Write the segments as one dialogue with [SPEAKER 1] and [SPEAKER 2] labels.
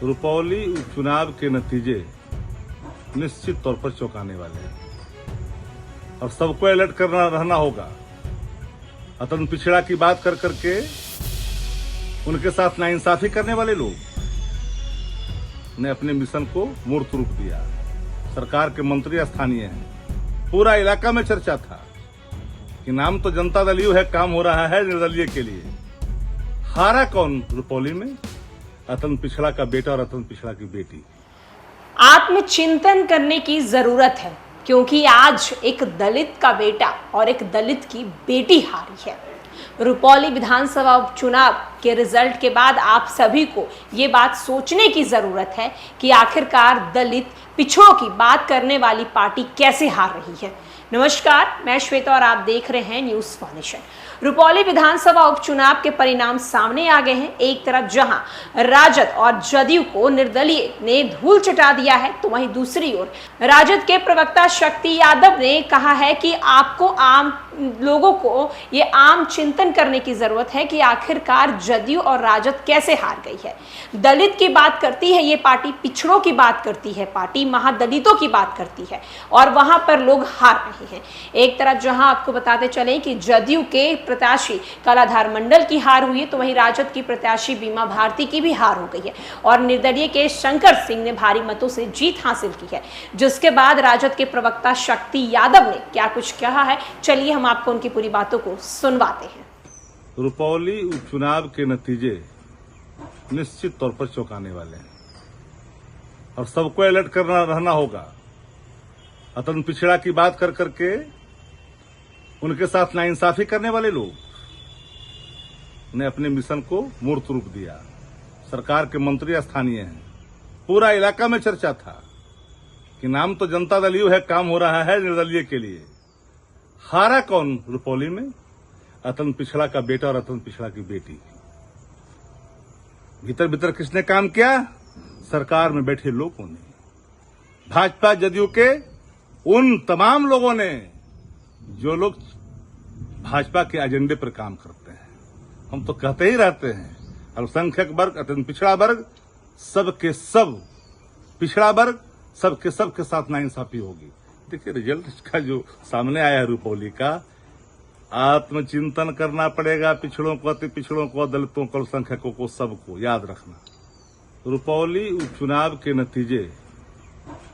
[SPEAKER 1] रुपौली उपचुनाव के नतीजे निश्चित तौर पर चौंकाने वाले हैं और सबको अलर्ट करना रहना होगा। अतन पिछड़ा की बात कर करके उनके साथ नाइंसाफी करने वाले लोग ने अपने मिशन को मूर्त रूप दिया। सरकार के मंत्री स्थानीय हैं, पूरा इलाका में चर्चा था कि नाम तो जनता दल यू है, काम हो रहा है निर्दलीय के लिए। हारा कौन रुपौली में? अतन पिछड़ा का बेटा और अतन पिछड़ा की बेटी।
[SPEAKER 2] आत्मचिंतन करने की जरूरत है, क्योंकि आज एक दलित का बेटा और एक दलित की बेटी हारी है। रुपौली विधानसभा उपचुनाव के रिजल्ट के बाद आप सभी को ये बात सोचने की जरूरत है कि आखिरकार दलित पिछड़ों की बात करने वाली पार्टी कैसे हार रही है। नमस्कार, मैं श्वेता और आप देख रहे हैं न्यूज़ फाउंडेशन। रुपौली विधानसभा उपचुनाव के परिणाम सामने आ गए हैं। एक तरफ जहां राजद और जदयू को निर्दलीय ने धूल चटा दिया है, तो वहीं दूसरी ओर राजद के प्रवक्ता शक्ति यादव ने कहा है कि आपको आम लोगों को ये आम चिंतन करने की जरूरत है कि आखिरकार जदयू और राजद कैसे हार गई है। दलित की बात करती है ये पार्टी, पिछड़ों की बात करती है पार्टी, महादलितों की बात करती है और वहां पर लोग हार रहे हैं। एक तरफ जहां आपको बताते चलें कि जदयू के प्रत्याशी कालाधार मंडल की हार हुई है, तो वहीं राजद की प्रत्याशी बीमा भारती की भी हार हो गई है और निर्दलीय के शंकर सिंह ने भारी मतों से जीत हासिल की है। जिसके बाद राजद के प्रवक्ता शक्ति यादव ने क्या कुछ कहा है, चलिए हम आपको उनकी पूरी बातों को सुनवाते हैं।
[SPEAKER 1] रुपौली उपचुनाव के नतीजे निश्चित तौर पर चौंकाने वाले हैं और सबको अलर्ट करना रहना होगा। अतन पिछड़ा की बात कर करके उनके साथ नाइंसाफी करने वाले लोग ने अपने मिशन को मूर्त रूप दिया। सरकार के मंत्री स्थानीय हैं, पूरा इलाका में चर्चा था कि नाम तो जनता दल यू है, काम हो रहा है निर्दलीय के लिए। हारा कौन रुपौली में? अतन पिछड़ा का बेटा और अतन पिछड़ा की बेटी। भीतर भीतर किसने काम किया? सरकार में बैठे लोगों ने, भाजपा जदयू के उन तमाम लोगों ने जो लोग भाजपा के एजेंडे पर काम करते हैं। हम तो कहते ही रहते हैं, अल्पसंख्यक वर्ग, अत्यंत पिछड़ा वर्ग, सबके सब पिछड़ा वर्ग, सबके सब के साथ नाइंसाफी होगी। देखिए रिजल्ट इसका जो सामने आया है रुपौली का, आत्मचिंतन करना पड़ेगा। पिछड़ों को, अति पिछड़ों को, दलितों को, अल्पसंख्यकों को, सबको याद रखना। रुपौली उपचुनाव के नतीजे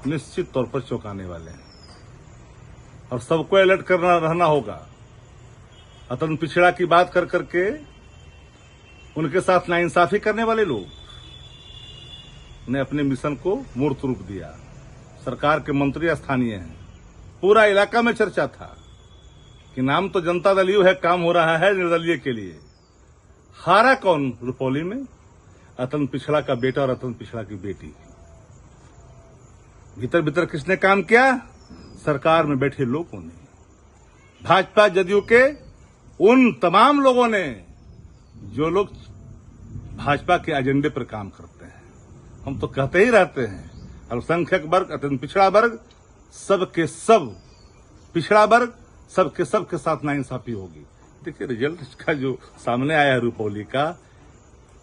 [SPEAKER 1] निश्चित तौर पर चौंकाने वाले हैं और सबको अलर्ट करना रहना होगा। अतन पिछड़ा की बात कर करके उनके साथ नाइंसाफी करने वाले लोग ने अपने मिशन को मूर्त रूप दिया। सरकार के मंत्री स्थानीय हैं, पूरा इलाका में चर्चा था कि नाम तो जनता दल यू है, काम हो रहा है निर्दलीय के लिए। हारा कौन रुपौली में? अतन पिछड़ा का बेटा और अतन पिछड़ा की बेटी। भीतर भीतर किसने काम किया? सरकार में बैठे लोगों ने, भाजपा जदयू के उन तमाम लोगों ने जो लोग भाजपा के एजेंडे पर काम करते हैं। हम तो कहते ही रहते हैं, अल्पसंख्यक वर्ग, अत्यंत पिछड़ा वर्ग, सबके सब पिछड़ा वर्ग, सबके सब के साथ नाइंसाफी होगी। देखिए रिजल्ट इसका जो सामने आया है रुपौली का,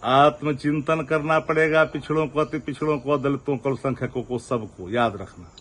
[SPEAKER 1] आत्मचिंतन करना पड़ेगा। पिछड़ों को, अति पिछड़ों को, दलितों को, अल्पसंख्यकों को, सबको याद रखना।